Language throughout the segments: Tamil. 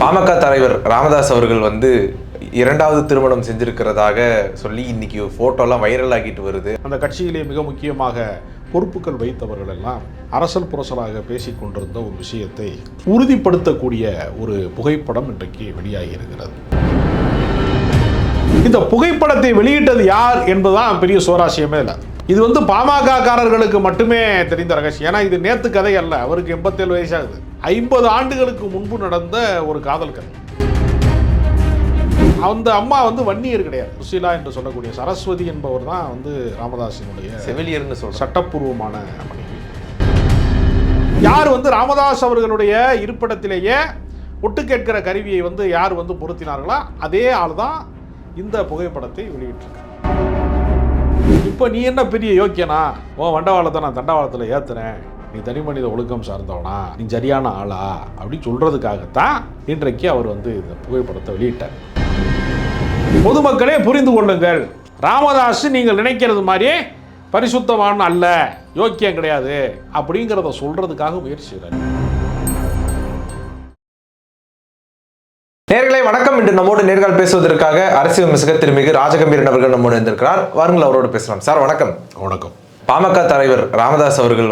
பாமக தலைவர் ராமதாஸ் அவர்கள் இரண்டாவது திருமணம் செஞ்சிருக்கிறதாக சொல்லி இன்னைக்கு போட்டோலாம் வைரல் ஆகிட்டு வருது. அந்த கட்சியிலே மிக முக்கியமாக பொறுப்புகள் வைத்தவர்கள் எல்லாம் அரசல் புரசலாக பேசிக் கொண்டிருந்த ஒரு விஷயத்தை உறுதிப்படுத்தக்கூடிய ஒரு புகைப்படம் இன்றைக்கு வெளியாகி இருக்கிறது. இந்த புகைப்படத்தை வெளியிட்டது யார் என்பதுதான் பெரிய சுவாரஸ்யமே இல்லை. இது பாமக காரர்களுக்கு மட்டுமே தெரிந்த ரகசியம். ஏன்னா இது நேத்து கதை அல்ல. அவருக்கு 87 வயசாகுது. 50 ஆண்டுகளுக்கு முன்பு நடந்த ஒரு காதல் கதை. அந்த அம்மா வன்னியர் கிடையாது. சுசீலா என்று சொல்லக்கூடிய சரஸ்வதி என்பவர் தான் ராமதாஸினுடைய செவிலியர்னு சொல்ற சட்டப்பூர்வமான மனைவி. யார் ராமதாஸ் அவர்களுடைய இருப்பிடத்திலேயே ஒட்டு கேட்கிற கருவியை யார் பொருத்தினார்களோ அதே ஆள் தான் இந்த புகைப்படத்தை வெளியிட்டிருக்கார். இப்போ நீ என்ன பெரிய யோக்கியனா, வண்டவாளத்தை நான் தண்டவாளத்தில் ஏற்றுறேன், நீ தனி மனித ஒழுக்கம் சார்ந்தவனா, நீ சரியான ஆளா அப்படின்னு சொல்கிறதுக்காகத்தான் இன்றைக்கு அவர் இந்த புகைப்படத்தை வெளியிட்டார். பொதுமக்களே புரிந்து கொள்ளுங்கள், ராமதாஸ் நீங்கள் நினைக்கிறது மாதிரியே பரிசுத்தமான அல்ல, யோக்கியம் கிடையாது அப்படிங்கிறத சொல்கிறதுக்காக முயற்சி செய்கிறார். நேயர்களே வணக்கம். இன்று நம்மோடு நேர்காணல் பேசுவதற்காக அரசியல் விமர்சகர் திருமிகு ராஜகம்பீரன் அவர்கள் நம்மோடு இருந்திருக்கிறார். வாருங்கள் அவரோடு பேசலாம். சார் வணக்கம். வணக்கம். பாமக தலைவர் ராமதாஸ் அவர்கள்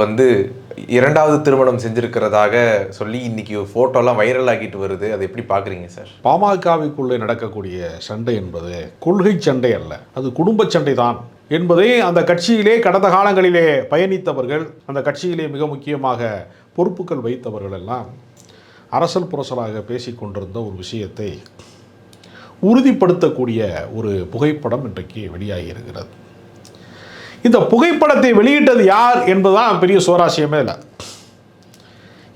இரண்டாவது திருமணம் செஞ்சிருக்கிறதாக சொல்லி இன்னைக்கு போட்டோலாம் வைரல் ஆகிட்டு வருது. அதை எப்படி பார்க்குறீங்க சார்? பாமகவிற்குள்ளே நடக்கக்கூடிய சண்டை என்பது கொள்கை சண்டை அல்ல, அது குடும்ப சண்டை தான் என்பதை அந்த கட்சியிலே கடந்த காலங்களிலே பயணித்தவர்கள், அந்த கட்சியிலே மிக முக்கியமாக பொறுப்புகள் வைத்தவர்கள் எல்லாம் அரசல் புரசலாக பேசிக் கொண்டிருந்த ஒரு விஷயத்தை உறுதிப்படுத்தக்கூடிய ஒரு புகைப்படம் இன்றைக்கு வெளியாகி இருக்கிறது. இந்த புகைப்படத்தை வெளியிட்டது யார் என்பதுதான் பெரிய சுவாரஸ்யமே இல்லை.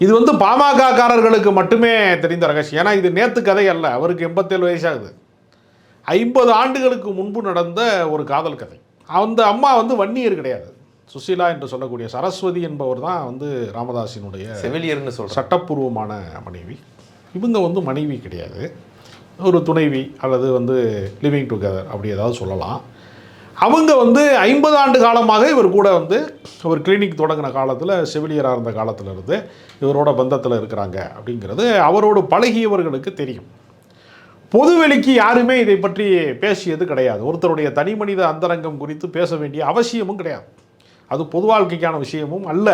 இது பாமக காரர்களுக்கு மட்டுமே தெரிந்த ரகசியம். ஏன்னா இது நேத்து கதை அல்ல. அவருக்கு 87 வயசாகுது. 50 ஆண்டுகளுக்கு முன்பு நடந்த ஒரு காதல் கதை. அந்த அம்மா வன்னியர் கிடையாது. சுசீலா என்று சொல்லக்கூடிய சரஸ்வதி என்பவர் தான் ராமதாஸினுடைய செவிலியர்னு சொல்ற சட்டப்பூர்வமான மனைவி. இவங்க மனைவி கிடையாது, ஒரு துணைவி அல்லது லிவிங் டுகெதர் அப்படி ஏதாவது சொல்லலாம். அவங்க 50 ஆண்டு காலமாக இவர் கூட ஒரு கிளினிக் தொடங்கின காலத்தில், செவிலியராக இருந்த காலத்தில் இருந்து இவரோட பந்தத்தில் இருக்கிறாங்க அப்படிங்கிறது அவரோடு பழகியவர்களுக்கு தெரியும். பொதுவெளிக்கு யாருமே இதை பற்றி பேசியது கிடையாது. ஒருத்தருடைய தனி மனித அந்தரங்கம் குறித்து பேச வேண்டிய அவசியமும் கிடையாது. அது பொது வாழ்க்கைக்கான விஷயமும் அல்ல.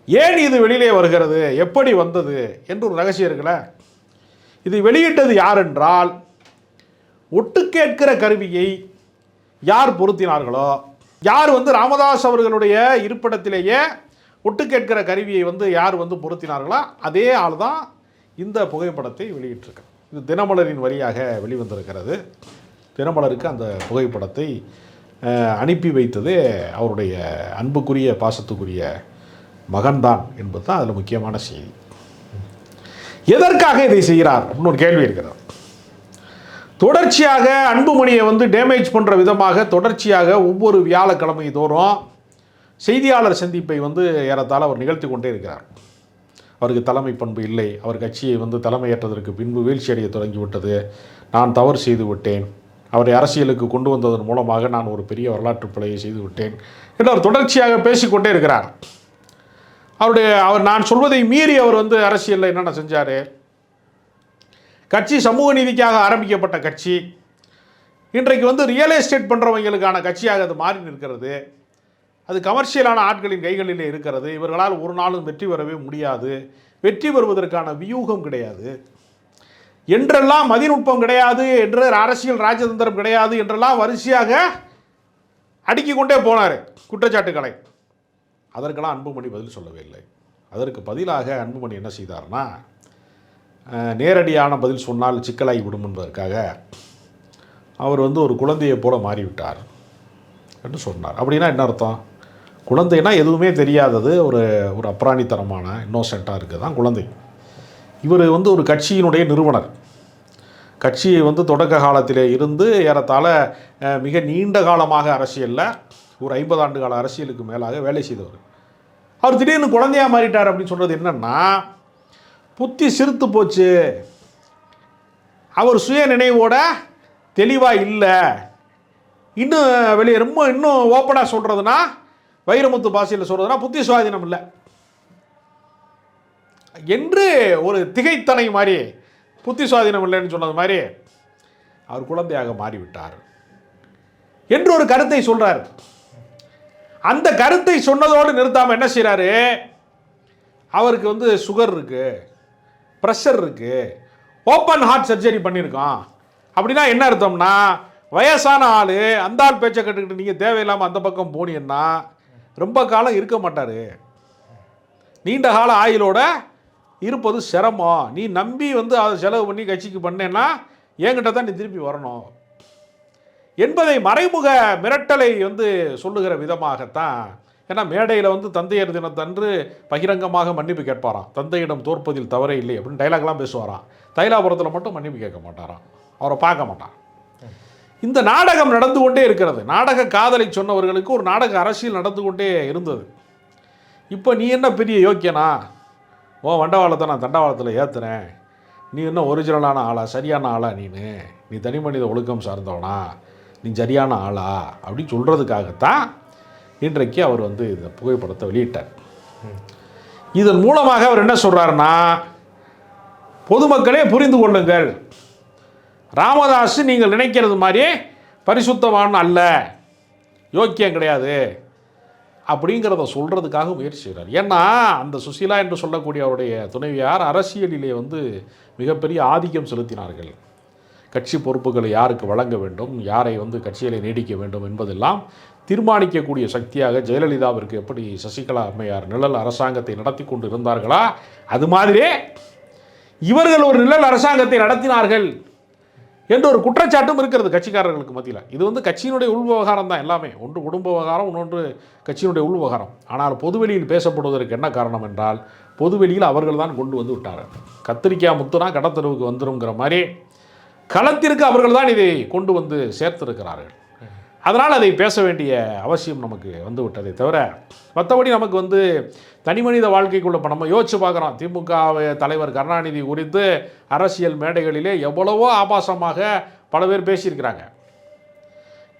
ஏன் இது வெளியிலே வருகிறது, எப்படி வந்தது என்று ஒரு ரகசியம் இருக்குல்ல. இது வெளியிட்டது யார் என்றால், ஒட்டு கேட்கிற கருவியை யார் பொருத்தினார்களோ, யார் ராமதாஸ் அவர்களுடைய இருப்பிடத்திலேயே ஒட்டு கேட்கிற கருவியை யார் பொருத்தினார்களோ அதே ஆள் தான் இந்த புகைப்படத்தை வெளியிட்டிருக்கார். இது தினமலரின் வழியாக வெளிவந்திருக்கிறது. தினமலருக்கு அந்த புகைப்படத்தை அனுப்பி வைத்தது அவருடைய அன்புக்குரிய பாசத்துக்குரிய மகன்தான் என்பது தான் அதில் முக்கியமான செய்தி. எதற்காக இதை செய்கிறார் அப்படின்னு ஒரு கேள்வி இருக்கிறார். தொடர்ச்சியாக அன்புமணியை டேமேஜ் பண்ணுற விதமாக தொடர்ச்சியாக ஒவ்வொரு வியாழக்கிழமை தோறும் செய்தியாளர் சந்திப்பை ஏறத்தாழ அவர் நிகழ்த்தி கொண்டே இருக்கிறார். அவருக்கு தலைமை பண்பு இல்லை, அவர் கட்சியை தலைமையேற்றதற்கு பின்பு வீழ்ச்சியடைய தொடங்கிவிட்டது, நான் தவறு செய்து விட்டேன், அவரை அரசியலுக்கு கொண்டு வந்ததன் மூலமாக நான் ஒரு பெரிய வரலாற்று பிழையை செய்து விட்டேன் என்று அவர் தொடர்ச்சியாக பேசிக்கொண்டே இருக்கிறார். அவர் நான் சொல்வதை மீறி அவர் அரசியலில் என்னென்ன செஞ்சார். கட்சி சமூக நீதிக்காக ஆரம்பிக்கப்பட்ட கட்சி இன்றைக்கு ரியல் எஸ்டேட் பண்ணுறவங்களுக்கான கட்சியாக அது மாறி நிற்கிறது. அது கமர்ஷியலான ஆட்களின் கைகளிலே இருக்கிறது. இவர்களால் ஒரு நாளும் வெற்றி பெறவே முடியாது, வெற்றி பெறுவதற்கான வியூகம் கிடையாது என்றெல்லாம், மதிநுட்பம் கிடையாது என்று, அரசியல் ராஜதந்திரம் கிடையாது என்றெல்லாம் வரிசையாக அடுக்கிக் கொண்டே போனார் குற்றச்சாட்டுக்களை. அதற்கெல்லாம் அன்புமணி பதில் சொல்லவே இல்லை. அதற்கு பதிலாக அன்புமணி என்ன செய்தார்னா, நேரடியான பதில் சொன்னால் சிக்கலாகி விடும் என்பதற்காக அவர் ஒரு குழந்தையை போல மாறிவிட்டார் என்று சொன்னார். அப்படின்னா என்ன அர்த்தம்? குழந்தைனா எதுவுமே தெரியாதது, ஒரு அப்ராணித்தனமான இன்னோசென்ட்டாக இருக்குது தான் குழந்தை. இவர் ஒரு கட்சியினுடைய நிறுவனர். கட்சியை தொடக்க காலத்திலே இருந்து ஏறத்தாழ மிக நீண்ட காலமாக அரசியலில் ஒரு 50 ஆண்டு கால அரசியலுக்கு மேலாக வேலை செய்தவர். அவர் திடீர்னு குழந்தையாக மாறிட்டார் அப்படின்னு சொல்கிறது என்னென்னா, புத்தி சிறுத்து போச்சு, அவர் சுய நினைவோட தெளிவாக இல்லை, இன்னும் வெளியே இன்னும் ஓப்பனாக சொல்கிறதுனா, வைரமுத்து பாஷையில் சொல்கிறதுனா புத்தி சுவாதீனம் இல்லை என்று ஒரு திகைத்தனை மாதிரி புத்தி சுவாதீனம் இல்லைன்னு சொன்னது மாதிரி அவர் குழந்தையாக மாறிவிட்டார் என்று ஒரு கருத்தை சொல்றார். அந்த கருத்தை சொன்னதோடு நிறுத்தாமல் என்ன செய்கிறாரு, அவருக்கு வந்து சுகர் இருக்கு, ப்ரெஷர் இருக்கு, ஓப்பன் ஹார்ட் சர்ஜரி பண்ணியிருக்கோம். அப்படின்னா என்ன அர்த்தம்னா, வயசான ஆள் அந்த ஆள் பேச்சை கட்டுக்கிட்டு நீங்கள் தேவையில்லாமல் அந்த பக்கம் போனீங்கன்னா ரொம்ப காலம் இருக்க மாட்டார், நீண்ட கால ஆயுளோட இருப்பது சிரமம். நீ நம்பி வந்து அதை செலவு பண்ணி கட்சிக்கு பண்ணேன்னா என்கிட்ட தான் நீ திருப்பி வரணும் என்பதை மறைமுக மிரட்டலை வந்து சொல்லுகிற விதமாகத்தான். ஏன்னா மேடையில் வந்து தந்தையர் தினத்தன்று பகிரங்கமாக மன்னிப்பு கேட்பாராம். தந்தையிடம் தோற்பதில் தவறே இல்லை அப்படின்னு டைலாக்லாம் பேசுவாராம். தைலாபுரத்தில் மட்டும் மன்னிப்பு கேட்க மாட்டாராம், அவரை பார்க்க மாட்டார். இந்த நாடகம் நடந்து கொண்டே இருக்கிறது. நாடக காதலை சொன்னவர்களுக்கு ஒரு நாடக அரசியல் நடந்து கொண்டே இருந்தது. இப்போ நீ என்ன பெரிய யோக்கியனா, ஓ வண்டவாளத்தை நான் தண்டவாளத்தில் ஏற்றுறேன், நீ என்ன ஒரிஜினலான ஆளா, சரியான ஆளா, நீ தனி மனித ஒழுக்கம் சார்ந்தவனா, நீ சரியான ஆளா அப்படின்னு சொல்கிறதுக்காகத்தான் இன்றைக்கு அவர் வந்து இந்த புகைப்படத்தை வெளியிட்டார். இதன் மூலமாக அவர் என்ன சொல்கிறாருன்னா, பொதுமக்களே புரிந்து கொள்ளுங்கள், ராமதாஸ் நீங்கள் நினைக்கிறது மாதிரி பரிசுத்தவான் அல்ல, யோக்கியம் கிடையாது அப்படிங்கிறத சொல்கிறதுக்காக முயற்சி செய்கிறார். ஏன்னா அந்த சுசீலா என்று சொல்லக்கூடிய அவருடைய துணைவியார் அரசியலிலே வந்து மிகப்பெரிய ஆதிக்கம் செலுத்தினார்கள். கட்சி பொறுப்புகளை யாருக்கு வழங்க வேண்டும், யாரை வந்து கட்சியிலே நீடிக்க வேண்டும் என்பதெல்லாம் தீர்மானிக்கக்கூடிய சக்தியாக ஜெயலலிதாவிற்கு எப்படி சசிகலா அம்மையார் நிழல் அரசாங்கத்தை நடத்தி கொண்டு இருந்தார்களா, அது மாதிரியே இவர்கள் ஒரு நிழல் அரசாங்கத்தை நடத்தினார்கள் என்ற ஒரு குற்றச்சாட்டும் இருக்கிறது கட்சிக்காரர்களுக்கு மத்தியில். இது வந்து கட்சியினுடைய உள் விவகாரம் தான் எல்லாமே. ஒன்று குடும்ப விவகாரம், இன்னொன்று கட்சியினுடைய உள் விவகாரம். ஆனால் பொதுவெளியில் பேசப்படுவதற்கு என்ன காரணம் என்றால், பொதுவெளியில் அவர்கள் தான் கொண்டு வந்து விட்டார்கள். கத்திரிக்காய் முத்துனா கடத்தெருவுக்கு வந்துருங்கிற மாதிரி களத்திற்கு அவர்கள் தான் இதை கொண்டு வந்து சேர்த்திருக்கிறார்கள். அதனால் அதை பேச வேண்டிய அவசியம் நமக்கு வந்து விட்டதை தவிர, மற்றபடி நமக்கு வந்து தனி மனித வாழ்க்கைக்குள்ள இப்போ நம்ம யோசிச்சு பார்க்குறோம். திமுக தலைவர் கருணாநிதி குறித்து அரசியல் மேடைகளிலே எவ்வளவோ ஆபாசமாக பல பேர் பேசியிருக்கிறாங்க.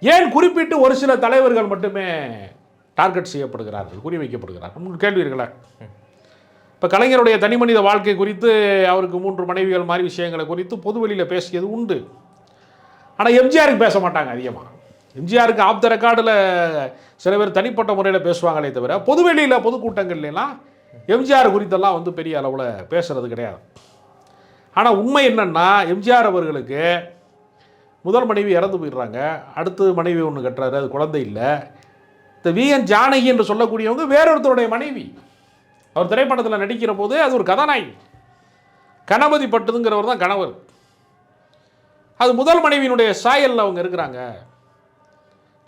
ஏன் குறிப்பிட்டு ஒரு சில தலைவர்கள் மட்டுமே டார்கெட் செய்யப்படுகிறார்கள், குறிவைக்கப்படுகிறார்கள்? கேள்வி இருக்கல. இப்போ கலைஞருடைய தனி மனித வாழ்க்கை குறித்து, அவருக்கு 3 மனைவிகள் மாதிரி விஷயங்களை குறித்து பொதுவெளியில் பேசியது உண்டு. ஆனால் எம்ஜிஆருக்கு பேச மாட்டாங்க அதிகமாக. எம்ஜிஆருக்கு ஆஃப் த ரெக்கார்டில் சில பேர் தனிப்பட்ட முறையில் பேசுவாங்களே தவிர, பொதுவெளியில் பொதுக்கூட்டங்கள்லாம் எம்ஜிஆர் குறித்தெல்லாம் வந்து பெரிய அளவில் பேசுகிறது கிடையாது. ஆனால் உண்மை என்னென்னா, எம்ஜிஆர் அவர்களுக்கு முதல் மனைவி இறந்து போயிடுறாங்க, அடுத்து மனைவி ஒன்று கட்டுறாரு, அது குழந்தை இல்லை. இந்த VN ஜானகி என்று சொல்லக்கூடியவங்க வேறொருத்தருடைய மனைவி. அவர் திரைப்படத்தில் நடிக்கிற போது அது ஒரு கதாநாயகி. கணபதி பட்டுதுங்கிறவர் தான் கணவர். அது முதல் மனைவியினுடைய சாயலில் அவங்க இருக்கிறாங்க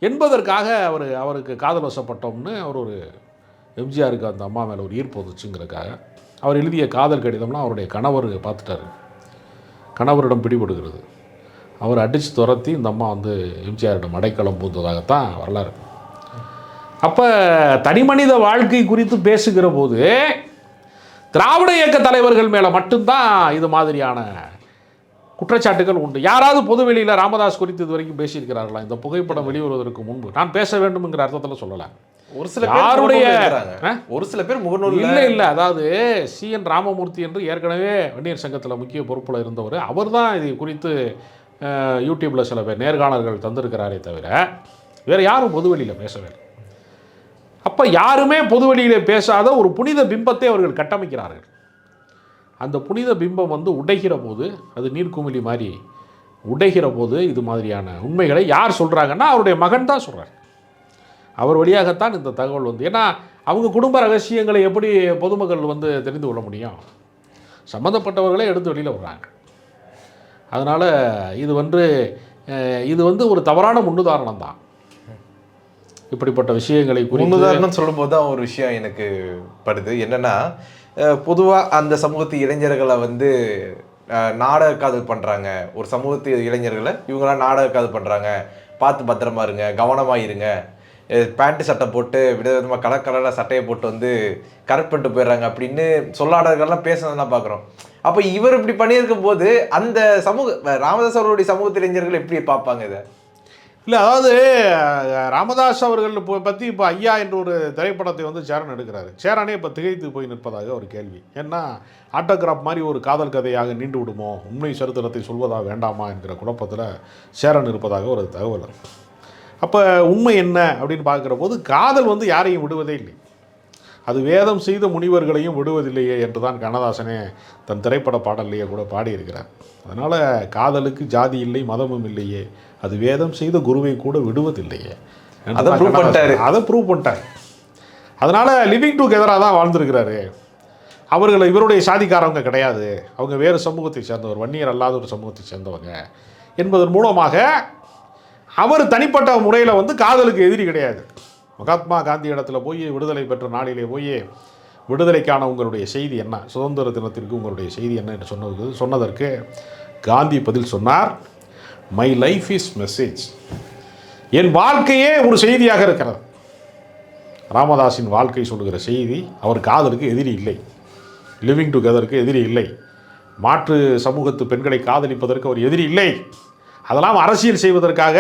என்பதற்காக அவருக்கு காதல் வசப்பட்டோம்னு அவர் ஒரு எம்ஜிஆருக்கு அந்த அம்மா மேலே ஒரு ஈர்ப்பு வந்துச்சுங்கிறதுக்காக அவர் எழுதிய காதல் கடிதம்லாம் அவருடைய கணவர் பார்த்துட்டாரு. கணவரிடம் பிடிபடுகிறது. அவர் அடித்து துரத்தி இந்த அம்மா வந்து எம்ஜிஆரிடம் அடைக்கலம் பூந்ததாகத்தான் வரலாறு. அப்போ தனிமனித வாழ்க்கை குறித்து பேசுகிற போது திராவிட இயக்க தலைவர்கள் மேலே மட்டும்தான் இது மாதிரியான குற்றச்சாட்டுகள் உண்டு. யாராவது பொதுவெளியில் ராமதாஸ் குறித்து இது வரைக்கும் பேசியிருக்கிறார்களா? இந்த புகைப்படம் வெளிவருவதற்கு முன்பு நான் பேச வேண்டும்ங்கிற அர்த்தத்தில் சொல்லலாம். ஒரு சில யாருடைய ஒரு சில பேர் முகநூல் இல்லை அதாவது CN ராமமூர்த்தி என்று ஏற்கனவே வன்னியர் சங்கத்தில் முக்கிய பொறுப்பில் இருந்தவர். அவர் தான் இது குறித்து யூடியூப்பில் சில பேர் நேர்காணல்கள் தந்திருக்கிறாரே தவிர வேறு யாரும் பொதுவெளியில் பேசவே இல்லை. அப்போ யாருமே பொதுவெளியில் பேசாத ஒரு புனித பிம்பத்தை அவர்கள் கட்டமைக்கிறார்கள். அந்த புனித பிம்பம் வந்து உடைகிற போது, அது நீர்க்குமிழி மாதிரி உடைகிற போது இது மாதிரியான உண்மைகளை யார் சொல்கிறாங்கன்னா அவருடைய மகன் தான் சொல்கிறார். அவர் வழியாகத்தான் இந்த தகவல் வந்து, ஏன்னா அவங்க குடும்ப ரகசியங்களை எப்படி பொதுமக்கள் வந்து தெரிந்து கொள்ள முடியும்? சம்மந்தப்பட்டவர்களே எடுத்து வெளியில் வர்றாங்க. அதனால் இது வந்து ஒரு தவறான முன்னுதாரணம் தான். இப்படிப்பட்ட விஷயங்களை முன்னுதாரணம் சொல்லும்போது தான் ஒரு விஷயம் எனக்கு படுது. என்னென்னா, பொதுவாக அந்த சமூகத்து இளைஞர்களை வந்து நாடக காதல் பண்ணுறாங்க. ஒரு சமூகத்து இளைஞர்களை இவங்களாம் நாடக காதல் பண்ணுறாங்க, பார்த்து பத்திரமா இருங்க, கவனமாக இருங்க, பேண்ட்டு சட்டை போட்டு விதவிதமாக கலர் சட்டையை போட்டு வந்து கரெக்ட் பண்ணிட்டு போயிடுறாங்க அப்படின்னு சொல்லாடர்கள்லாம் பேசுனதெல்லாம் பார்க்குறோம். அப்போ இவர் இப்படி பண்ணியிருக்கும் போது அந்த ராமதாஸ் அவர்களுடைய சமூகத்து இளைஞர்கள் எப்படி பார்ப்பாங்க இதை? இல்லை, அதாவது ராமதாஸ் அவர்கள் பற்றி இப்போ ஐயா என்ற ஒரு திரைப்படத்தை வந்து சேரன் எடுக்கிறாரு. சேரனே இப்போ திகைத்து போய் நிற்பதாக ஒரு கேள்வி. ஏன்னா ஆட்டோகிராஃப் மாதிரி ஒரு காதல் கதையாக நீண்டு விடுமோ, உண்மை சரித்திரத்தை சொல்வதா வேண்டாமா என்கிற குழப்பத்தில் சேரன் இருப்பதாக ஒரு தகவல். அப்போ உண்மை என்ன அப்படின்னு பார்க்குற போது காதல் வந்து யாரையும் விடுவதே இல்லை. அது வேதம் செய்த முனிவர்களையும் விடுவதில்லையே என்று தான் கண்ணதாசனே தன் திரைப்பட பாடல்லையே கூட பாடியிருக்கிறார். அதனால் காதலுக்கு ஜாதி இல்லை, மதமும் இல்லையே, அது வேதம் செய்த குருவை கூட விடுவதில்லையே, அதை ப்ரூவ் பண்ணிட்டார். அதனால் லிவிங் டுகெதராக தான் வாழ்ந்துருக்கிறாரு. அவர்கள் இவருடைய சாதிக்காரவங்க கிடையாது, அவங்க வேறு சமூகத்தை சேர்ந்தவர், வன்னியர் அல்லாத ஒரு சமூகத்தை சேர்ந்தவங்க என்பதன் மூலமாக அவர் தனிப்பட்ட முறையில் வந்து காதலுக்கு எதிரி கிடையாது. மகாத்மா காந்தி இடத்துல போய் விடுதலை பெற்ற நாளிலே போய் விடுதலைக்கான உங்களுடைய செய்தி என்ன, சுதந்திர தினத்திற்கு உங்களுடைய செய்தி என்ன என்று சொன்னதற்கு காந்தி பதில் சொன்னார், மை லைஃப் இஸ் மெசேஜ். என் வாழ்க்கையே ஒரு செய்தியாக இருக்கிறது. ராமதாஸின் வாழ்க்கை சொல்லுகிற செய்தி, அவர் காதலுக்கு எதிரி இல்லை, லிவிங் டுகெதருக்கு எதிரி இல்லை, மாற்று சமூகத்து பெண்களை காதலிப்பதற்கு அவர் எதிரி இல்லை. அதெல்லாம் அரசியல் செய்வதற்காக,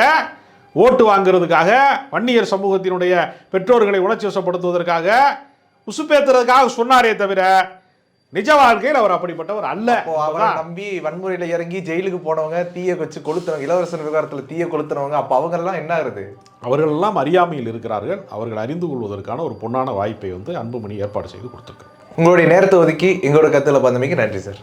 ஓட்டு வாங்குறதுக்காக, வன்னியர் சமூகத்தினுடைய பெற்றோர்களை உணர்ச்சி வசப்படுத்துவதற்காக, உசுப்பேத்துறதுக்காக சொன்னாரே தவிர நிஜ வாழ்க்கையில் அவர் அப்படிப்பட்டவர் அல்ல. அவரை நம்பி வன்முறையில் இறங்கி ஜெயிலுக்கு போனவங்க, தீய வச்சு கொளுத்துறவங்க, இளவரசர் விவகாரத்தில் தீய கொளுத்துறவங்க, அப்போ அவங்கெல்லாம் என்ன ஆகுது? அவர்களெல்லாம் அறியாமையில் இருக்கிறார்கள். அவர்கள் அறிந்து கொள்வதற்கான ஒரு பொன்னான வாய்ப்பை வந்து அன்புமணி ஏற்பாடு செய்து கொடுத்துருக்காங்க. உங்களுடைய நேரத்தை ஒதுக்கி எங்களோட கருத்தில் பந்தமைக்கு நன்றி சார்.